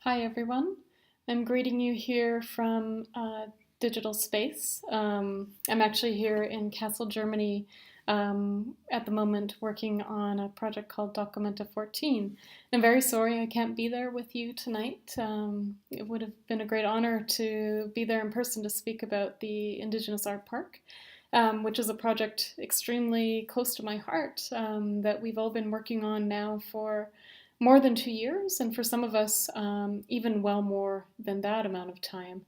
Hi everyone. I'm greeting you here from digital space. I'm actually here in Kassel, Germany at the moment working on a project called Documenta 14. I'm very sorry I can't be there with you tonight. It would have been a great honor to be there in person to speak about the Indigenous Art Park, which is a project extremely close to my heart that we've all been working on now for more than 2 years, and for some of us, even well more than that amount of time.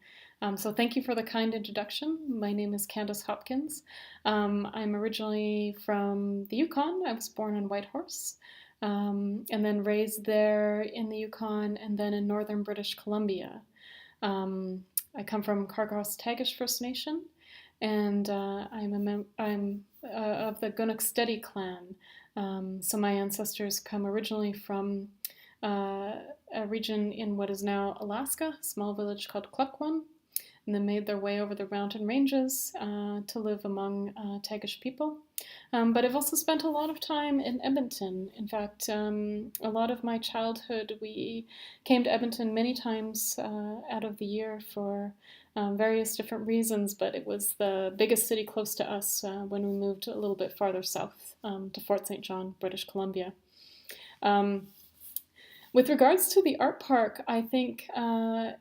So thank you for the kind introduction. My name is Candice Hopkins. I'm originally from the Yukon. I was born in Whitehorse, and then raised there in the Yukon and then in northern British Columbia. I come from Kwakiutl First Nation, and I'm of the Gunukstedi clan. So my ancestors come originally from a region in what is now Alaska, a small village called Kwakwan, and then made their way over the mountain ranges to live among Tagish people. But I've also spent a lot of time in Edmonton. In fact, a lot of my childhood, we came to Edmonton many times out of the year for various different reasons, but it was the biggest city close to us when we moved a little bit farther south to Fort St. John, British Columbia. With regards to the art park, I think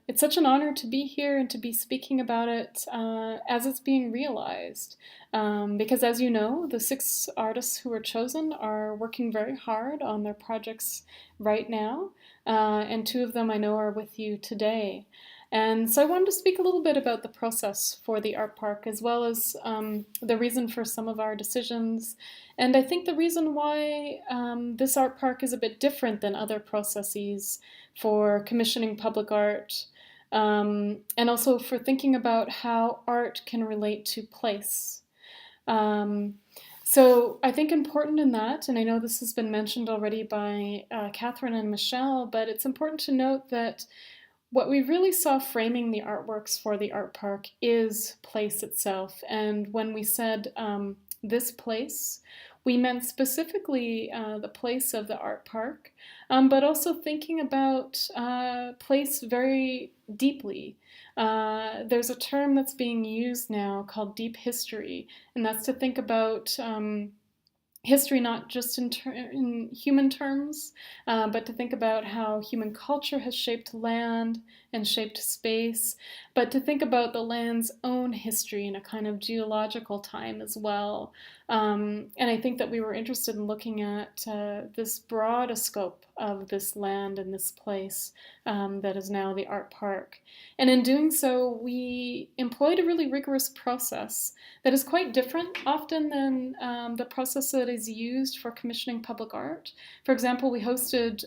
it's such an honor to be here and to be speaking about it as it's being realized. Because as you know, the 6 artists who were chosen are working very hard on their projects right now, and 2 of them I know are with you today. And so I wanted to speak a little bit about the process for the art park, as well as the reason for some of our decisions. And I think the reason why this art park is a bit different than other processes for commissioning public art, and also for thinking about how art can relate to place. So I think important in that, and I know this has been mentioned already by Catherine and Michelle, but it's important to note that what we really saw framing the artworks for the art park is place itself. And when we said this place, we meant specifically the place of the art park, but also thinking about place very deeply. There's a term that's being used now called deep history, and that's to think about history not just in human terms, but to think about how human culture has shaped land and shaped space, but to think about the land's own history in a kind of geological time as well. And I think that we were interested in looking at this broad scope of this land and this place that is now the art park. And in doing so, we employed a really rigorous process that is quite different often than the process that is used for commissioning public art. For example, we hosted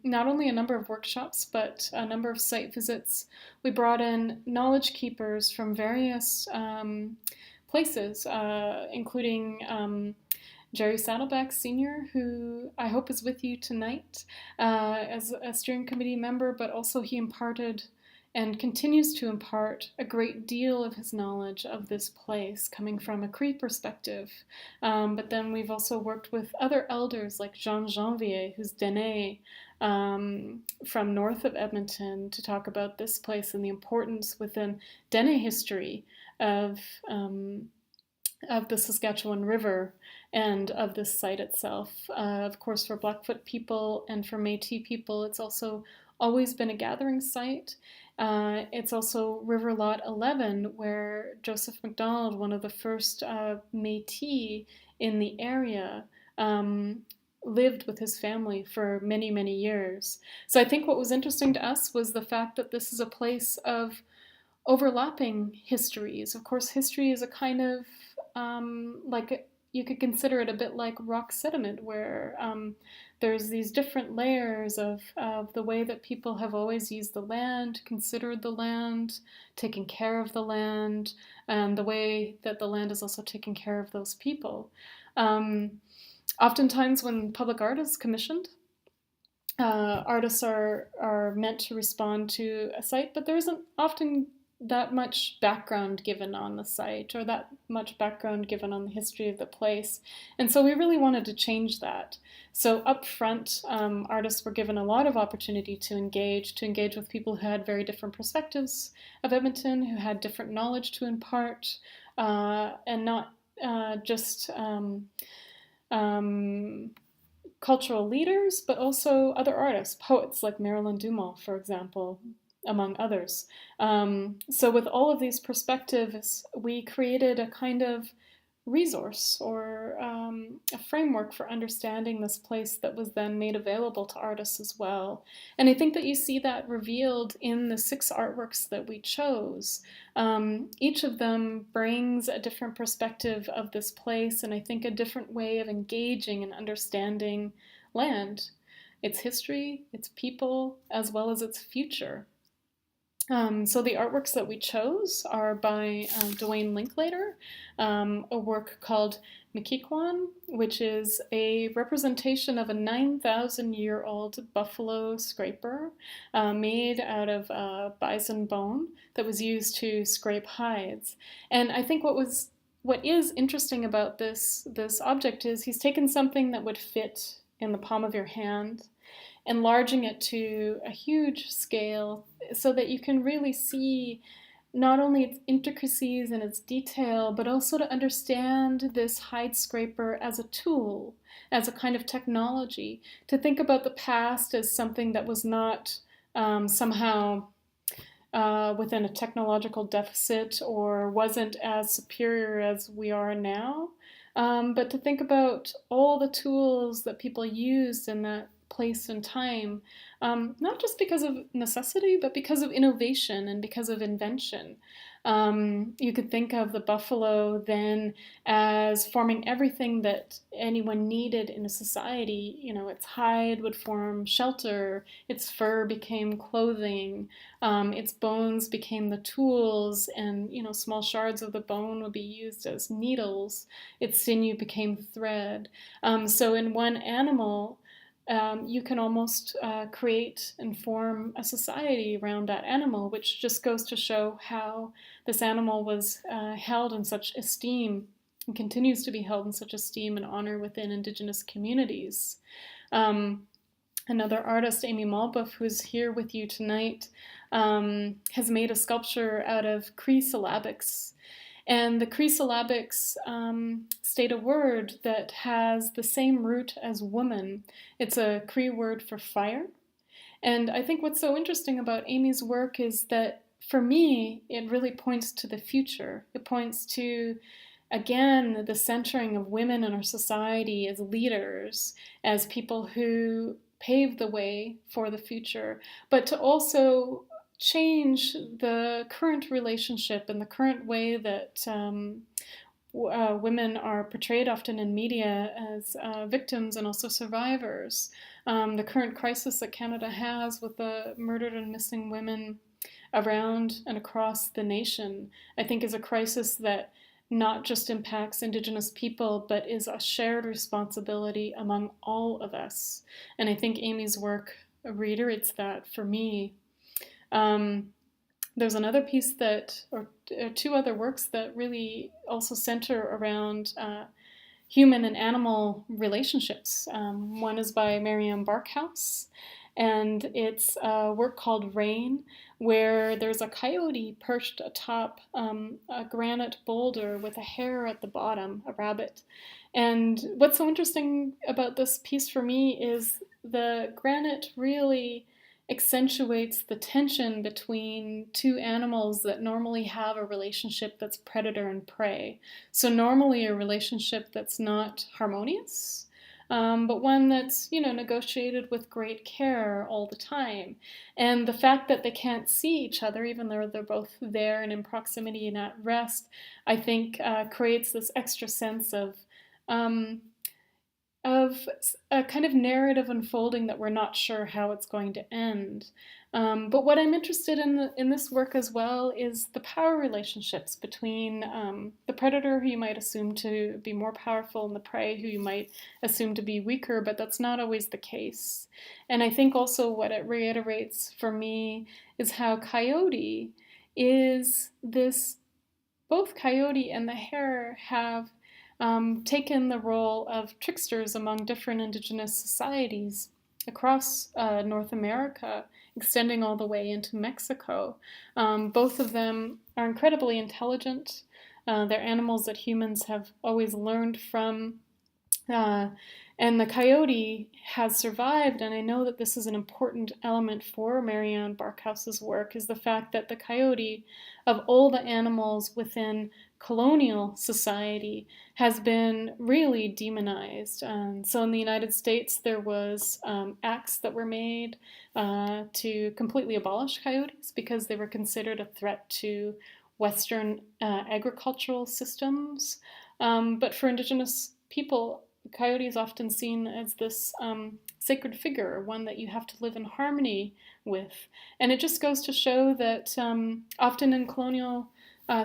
not only a number of workshops, but a number of site visits. We brought in knowledge keepers from various places, including Jerry Saddleback Sr., who I hope is with you tonight as a steering committee member, but also he imparted and continues to impart a great deal of his knowledge of this place coming from a Cree perspective. But then we've also worked with other elders like Jean Janvier, who's Dene, from north of Edmonton, to talk about this place and the importance within Dene history of the Saskatchewan River and of this site itself. Of course, for Blackfoot people and for Métis people, it's also always been a gathering site. It's also River Lot 11, where Joseph MacDonald, one of the first Métis in the area, lived with his family for many, many years. So I think what was interesting to us was the fact that this is a place of overlapping histories. Of course, history is a kind of you could consider it a bit like rock sediment, where there's these different layers of the way that people have always used the land, considered the land, taken care of the land, and the way that the land is also taking care of those people. Oftentimes when public art is commissioned, artists are meant to respond to a site, but there isn't often that much background given on the site, or that much background given on the history of the place. And so we really wanted to change that. So up front, artists were given a lot of opportunity to engage with people who had very different perspectives of Edmonton, who had different knowledge to impart, and not just cultural leaders, but also other artists, poets like Marilyn Dumas, for example, among others. So with all of these perspectives, we created a kind of resource, or a framework for understanding this place that was then made available to artists as well. And I think that you see that revealed in the 6 artworks that we chose. Each of them brings a different perspective of this place, and I think a different way of engaging and understanding land, its history, its people, as well as its future. So the artworks that we chose are by Duane Linklater, a work called Miquicwan, which is a representation of a 9,000-year-old buffalo scraper made out of bison bone that was used to scrape hides. And I think what is interesting about this object is he's taken something that would fit in the palm of your hand, enlarging it to a huge scale so that you can really see not only its intricacies and its detail, but also to understand this hide scraper as a tool, as a kind of technology, to think about the past as something that was not somehow within a technological deficit or wasn't as superior as we are now, but to think about all the tools that people used in that place and time, not just because of necessity, but because of innovation and because of invention. You could think of the buffalo then as forming everything that anyone needed in a society. Its hide would form shelter, its fur became clothing, its bones became the tools, and small shards of the bone would be used as needles. Its sinew became thread. So in one animal, you can almost create and form a society around that animal, which just goes to show how this animal was held in such esteem and continues to be held in such esteem and honor within Indigenous communities. Another artist, Amy Malbeuf, who's here with you tonight, has made a sculpture out of Cree syllabics. And the Cree syllabics state a word that has the same root as woman. It's a Cree word for fire. And I think what's so interesting about Amy's work is that, for me, it really points to the future. It points to, again, the centering of women in our society as leaders, as people who pave the way for the future, but to also change the current relationship and the current way that women are portrayed often in media as victims and also survivors. The current crisis that Canada has with the murdered and missing women around and across the nation, I think is a crisis that not just impacts Indigenous people, but is a shared responsibility among all of us. And I think Amy's work reiterates that for me. There's another piece or 2 other works that really also center around human and animal relationships. One is by Mary Ann Barkhouse, and it's a work called Rain, where there's a coyote perched atop a granite boulder with a hare at the bottom, a rabbit. And what's so interesting about this piece for me is the granite really accentuates the tension between 2 animals that normally have a relationship that's predator and prey. So normally a relationship that's not harmonious, but one that's, negotiated with great care all the time. And the fact that they can't see each other, even though they're both there and in proximity and at rest, I think creates this extra sense of a kind of narrative unfolding that we're not sure how it's going to end. But what I'm interested in this work as well is the power relationships between the predator, who you might assume to be more powerful, and the prey, who you might assume to be weaker, but that's not always the case. And I think also what it reiterates for me is how coyote is this, both Coyote and the hare have taken the role of tricksters among different indigenous societies across North America, extending all the way into Mexico. Both of them are incredibly intelligent. They're animals that humans have always learned from. Uh, and the coyote has survived, and I know that this is an important element for Mary Ann Barkhouse's work, is the fact that the coyote, of all the animals within colonial society, has been really demonized. So in the United States, there was acts that were made to completely abolish coyotes because they were considered a threat to Western agricultural systems. But for Indigenous people, coyote is often seen as this sacred figure, one that you have to live in harmony with. And it just goes to show that often in colonial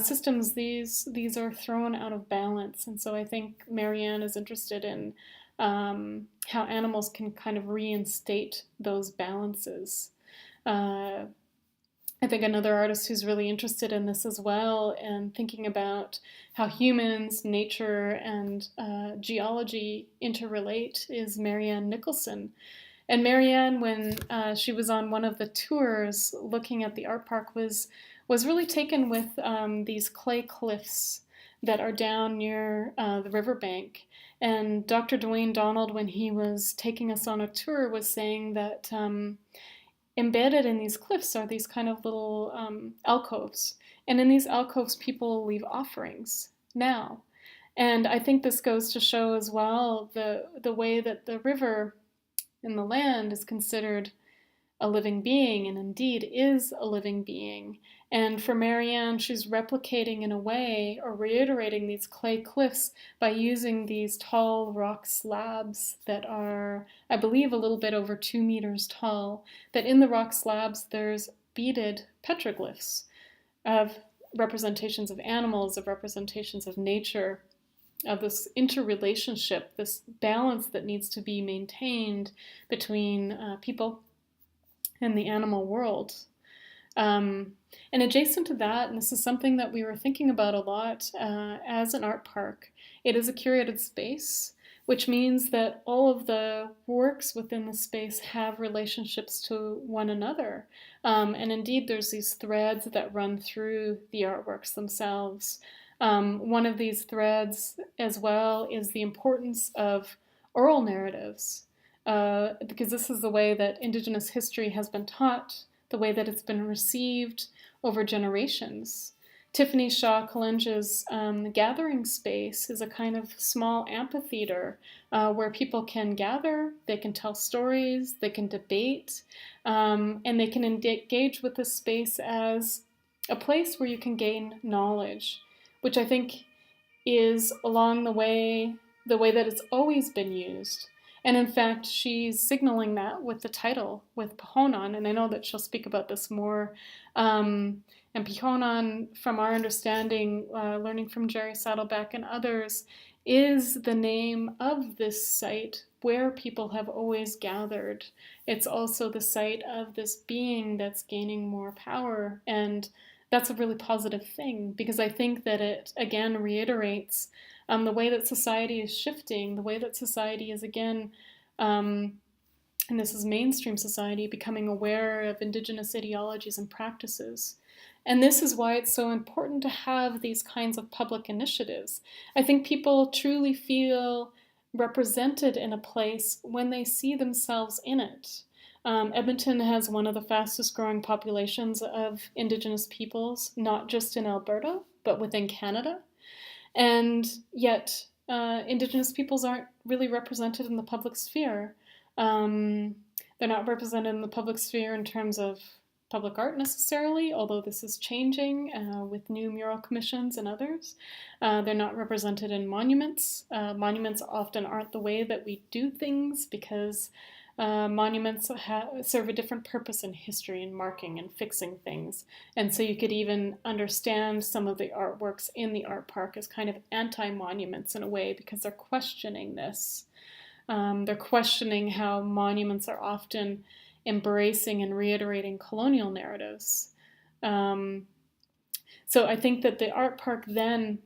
systems, these are thrown out of balance. And so I think Marianne is interested in how animals can kind of reinstate those balances. I think another artist who's really interested in this as well, and thinking about how humans, nature, and geology interrelate, is Marianne Nicolson. And Marianne, when she was on one of the tours looking at the art park, was really taken with these clay cliffs that are down near the riverbank. And Dr. Duane Donald, when he was taking us on a tour, was saying that embedded in these cliffs are these kind of little alcoves. And in these alcoves, people leave offerings now. And I think this goes to show as well the way that the river and the land is considered a living being, and indeed is a living being. And for Marianne, she's replicating in a way, or reiterating these clay cliffs by using these tall rock slabs that are, I believe, a little bit over 2 meters tall. That in the rock slabs, there's beaded petroglyphs of representations of animals, of representations of nature, of this interrelationship, this balance that needs to be maintained between people and the animal world. And adjacent to that, and this is something that we were thinking about a lot as an art park, it is a curated space, which means that all of the works within the space have relationships to one another. And indeed, there's these threads that run through the artworks themselves. One of these threads as well is the importance of oral narratives, because this is the way that Indigenous history has been taught, the way that it's been received over generations. Tiffany Shaw-Collinge's gathering space is a kind of small amphitheater where people can gather, they can tell stories, they can debate, and they can engage with this space as a place where you can gain knowledge, which I think is along the way that it's always been used. And in fact, she's signaling that with the title, with Pohonan, and I know that she'll speak about this more. And Pohonan, from our understanding, learning from Jerry Saddleback and others, is the name of this site where people have always gathered. It's also the site of this being that's gaining more power, and that's a really positive thing, because I think that it, again, reiterates the way that society is shifting, the way that society is, again, and this is mainstream society, becoming aware of Indigenous ideologies and practices. And this is why it's so important to have these kinds of public initiatives. I think people truly feel represented in a place when they see themselves in it. Edmonton has one of the fastest growing populations of Indigenous peoples, not just in Alberta, but within Canada. And yet, Indigenous peoples aren't really represented in the public sphere. They're not represented in the public sphere in terms of public art necessarily, although this is changing with new mural commissions and others. They're not represented in monuments. Monuments often aren't the way that we do things, because monuments serve a different purpose in history and marking and fixing things. And so you could even understand some of the artworks in the art park as kind of anti-monuments in a way, because they're questioning this. They're questioning how monuments are often embracing and reiterating colonial narratives. So I think that the art park then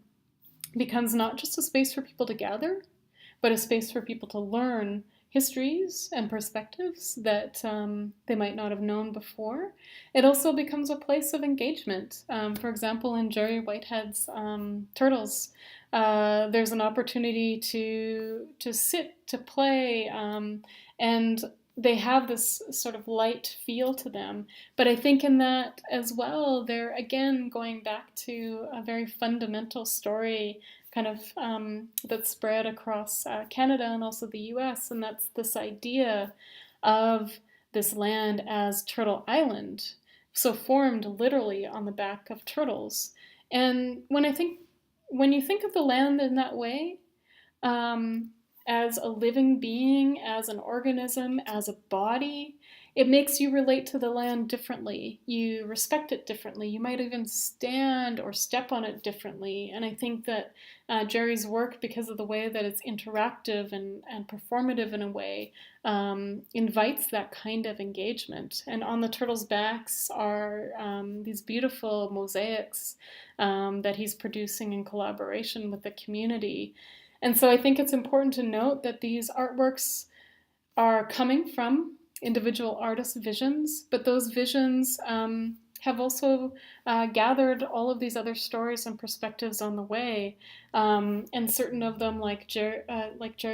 becomes not just a space for people to gather, but a space for people to learn histories and perspectives that they might not have known before. It also becomes a place of engagement. For example, in Jerry Whitehead's Turtles, there's an opportunity to sit, to play, and they have this sort of light feel to them. But I think in that as well, they're again going back to a very fundamental story kind of that's spread across Canada and also the US, and that's this idea of this land as Turtle Island, so formed literally on the back of turtles. And when you think of the land in that way, as a living being, as an organism, as a body, it makes you relate to the land differently. You respect it differently. You might even stand or step on it differently. And I think that Jerry's work, because of the way that it's interactive and performative in a way, invites that kind of engagement. And on the turtles' backs are these beautiful mosaics that he's producing in collaboration with the community. And so I think it's important to note that these artworks are coming from individual artists' visions, but those visions have also gathered all of these other stories and perspectives on the way. And certain of them, like Jerry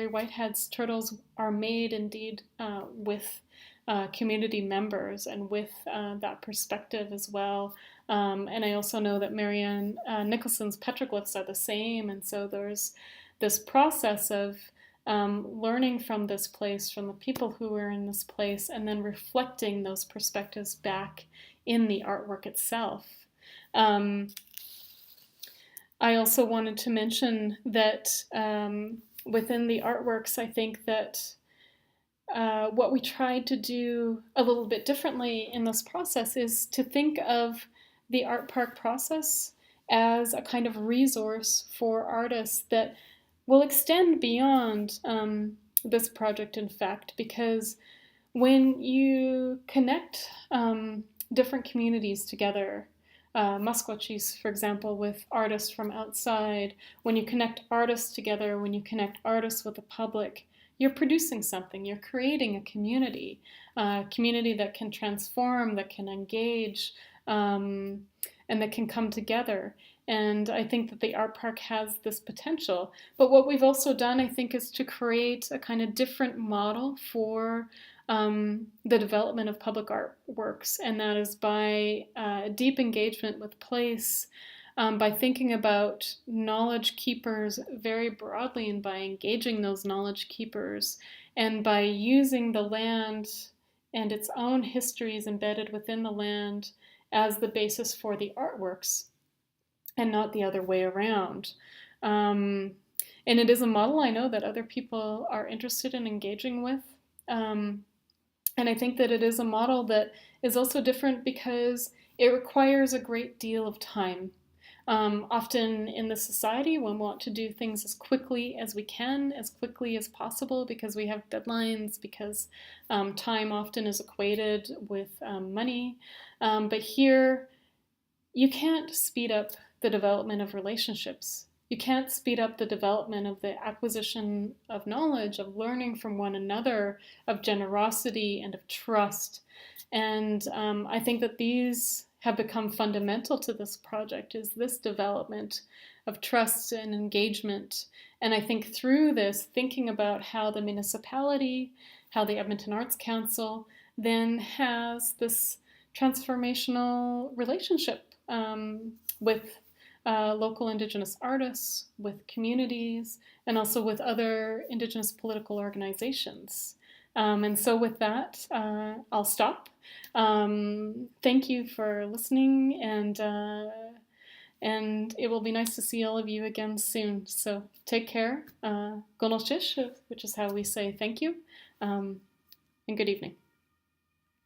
Whitehead's Turtles, are made indeed with community members and with that perspective as well. And I also know that Marianne Nicolson's petroglyphs are the same, and so there's this process of learning from this place, from the people who were in this place, and then reflecting those perspectives back in the artwork itself. I also wanted to mention that within the artworks, I think that what we tried to do a little bit differently in this process is to think of the art park process as a kind of resource for artists that will extend beyond this project, in fact, because when you connect different communities together, Musquatchis, for example, with artists from outside, when you connect artists together, when you connect artists with the public, you're producing something, you're creating a community that can transform, that can engage, and that can come together. And I think that the art park has this potential. But what we've also done, I think, is to create a kind of different model for the development of public artworks. And that is by deep engagement with place, by thinking about knowledge keepers very broadly and by engaging those knowledge keepers, and by using the land and its own histories embedded within the land as the basis for the artworks, and not the other way around. And it is a model I know that other people are interested in engaging with. And I think that it is a model that is also different because it requires a great deal of time. Often in the society, we want to do things as quickly as we can, as quickly as possible, because we have deadlines, because time often is equated with money. But here, you can't speed up the development of relationships. You can't speed up the development of the acquisition of knowledge, of learning from one another, of generosity and of trust. And I think that these have become fundamental to this project, is this development of trust and engagement. And I think through this, thinking about how the municipality, how the Edmonton Arts Council then has this transformational relationship with local Indigenous artists, with communities, and also with other Indigenous political organizations. And so with that, I'll stop. Thank you for listening, and it will be nice to see all of you again soon. So take care, Gonalchish, which is how we say thank you, and good evening.